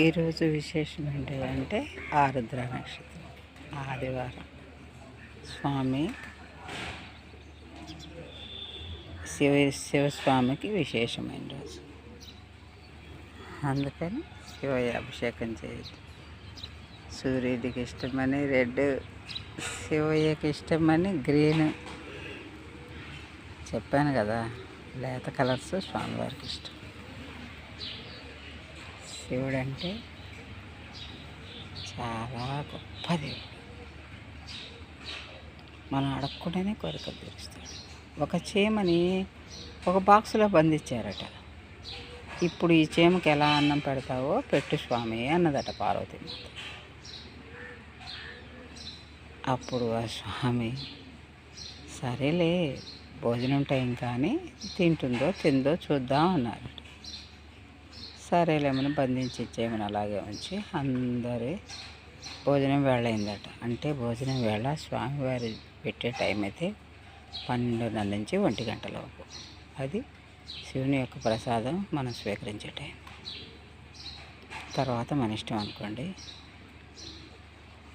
ఈరోజు విశేషం ఏంటి అంటే ఆరుద్ర నక్షత్రం ఆదివారం. స్వామి శివస్వామికి విశేషమైన రోజు, అందుకని శివయ్య అభిషేకం చేయదు. సూర్యుడికి ఇష్టమని రెడ్, శివయ్యకి ఇష్టమని గ్రీన్ చెప్పాను కదా. లేత కలర్స్ స్వామివారికి ఇష్టం. శివుడు అంటే చాలా గొప్ప దేవుడు. మనం అడగకుండానే కోరికలు తీరుస్తాడు. ఒక చీమని ఒక బాక్సులో బంధించారట. ఇప్పుడు ఈ చీమకి ఎలా అన్నం పెడతావో పెట్టు స్వామి అన్నదట పార్వతీమాత. అప్పుడు ఆ స్వామి సరేలే భోజనం టైం కానీ తిందో చూద్దాం అన్నారట. సరేలేమని బంధించి ఇచ్చేయమని అలాగే ఉంచి అందరి భోజనం వేళ అయిందట. అంటే భోజనం వేళ స్వామివారి పెట్టే టైం అయితే 12:30 నుంచి 1 గంటలోపు. అది శివుని యొక్క ప్రసాదం మనం స్వీకరించే టైం. తర్వాత మన ఇష్టం అనుకోండి.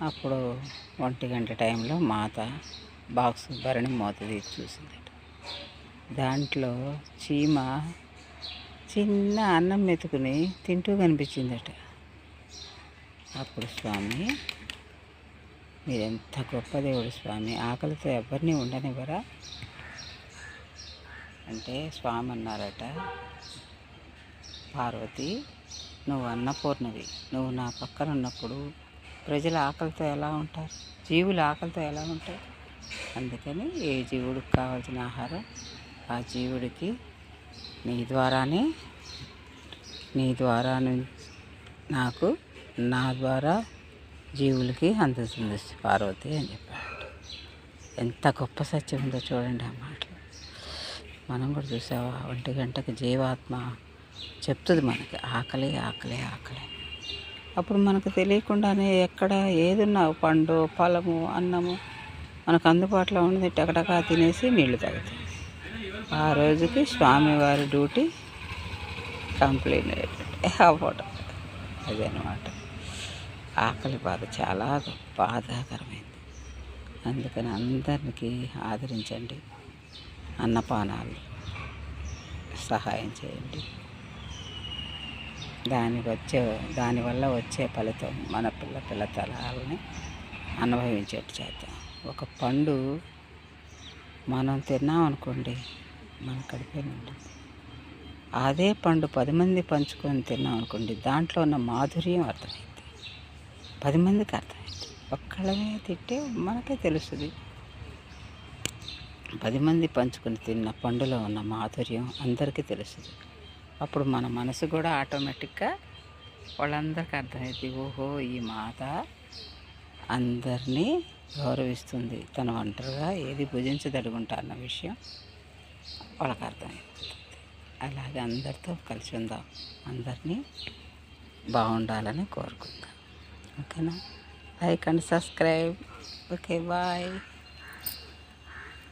అప్పుడు 1 గంట టైంలో మాత బాక్స్ భరణి మూత తీసి చూసిందట. దాంట్లో చీమ చిన్న అన్నం మెతుకుని తింటూ కనిపించిందట. అప్పుడు స్వామి, మీరెంత గొప్ప దేవుడు స్వామి, ఆకలితో ఎవరిని ఉండనివ్వరా అంటే స్వామి అన్నారట, పార్వతి నువ్వు అన్నపూర్ణవి, నువ్వు నా పక్కన ఉన్నప్పుడు ప్రజలు ఆకలితో ఎలా ఉంటారు, జీవులు ఆకలితో ఎలా ఉంటారు. అందుకని ఏ జీవుడికి కావాల్సిన ఆహారం ఆ జీవుడికి నీ ద్వారా నాకు, నా ద్వారా జీవులకి అందుతుంది పార్వతి అని చెప్పాడు. ఎంత గొప్ప సత్యం ఉందో చూడండి ఆ మాటలు. మనం కూడా చూసావా, 1 గంటకి జీవాత్మ చెప్తుంది మనకి ఆకలి ఆకలి ఆకలి. అప్పుడు మనకు తెలియకుండానే ఎక్కడ ఏదున్నా పండు ఫలము అన్నము మనకు అందుబాటులో ఉన్నది టకటకా తినేసి నీళ్లు తాగుతాయి. ఆ రోజుకి స్వామివారి డ్యూటీ కంప్లీట్ అవ్వడం. అదనమాట. ఆకలి బాధ చాలా బాధాకరమైంది. అందుకని అందరికీ ఆదరించండి, అన్నపానాలు సహాయం చేయండి. దానివల్ల వచ్చే ఫలితం మన పిల్ల తరాలని అనుభవించేట్టు చేద్దాం. ఒక పండు మనం తిన్నామనుకోండి, మన కడుపే ఉంటుంది. అదే పండు 10 మంది పంచుకొని తిన్నాం అనుకోండి, దాంట్లో ఉన్న మాధుర్యం అర్థమైంది, 10 మందికి అర్థమైంది. ఒక్కళ్ళమే తింటే మనకే తెలుస్తుంది. 10 మంది పంచుకొని తిన్న పండులో ఉన్న మాధుర్యం అందరికీ తెలుస్తుంది. అప్పుడు మన మనసు కూడా ఆటోమేటిక్గా వాళ్ళందరికీ అర్థమైంది, ఓహో ఈ మాత అందరినీ గౌరవిస్తుంది, తను ఒంటరిగా ఏది భుజించదడుగుంటా అన్న విషయం వాళ్ళకి అర్థమైపోతుంది. అలాగే అందరితో కలిసి ఉందాం, అందరినీ బాగుండాలని కోరుకుందాం. ఓకేనా? Like and subscribe. Okay, bye.